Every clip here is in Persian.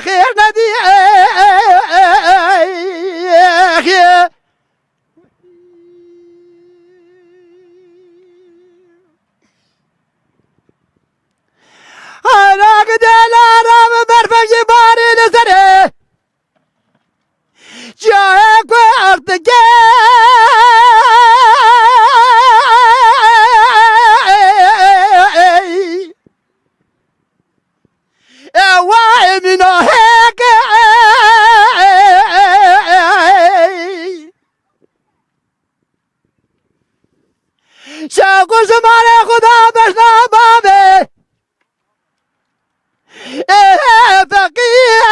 خير ندي أنا قد لا برفق جباري لسري جاك وارتجي واي من هيك شاكو زمان خدا بشنا بابي فقيه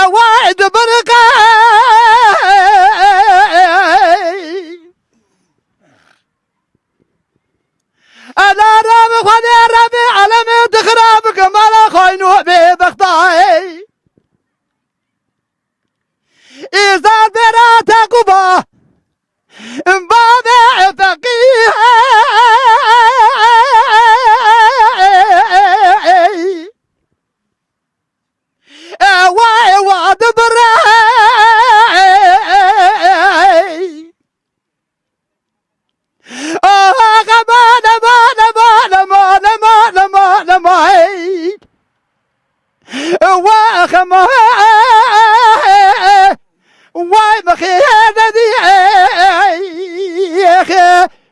واحد برقة أنا رابي خدي رابي علمي تخرابك مالا خاينو ببختاي إذا برا تقبا بابا فقيه واي واد براي ما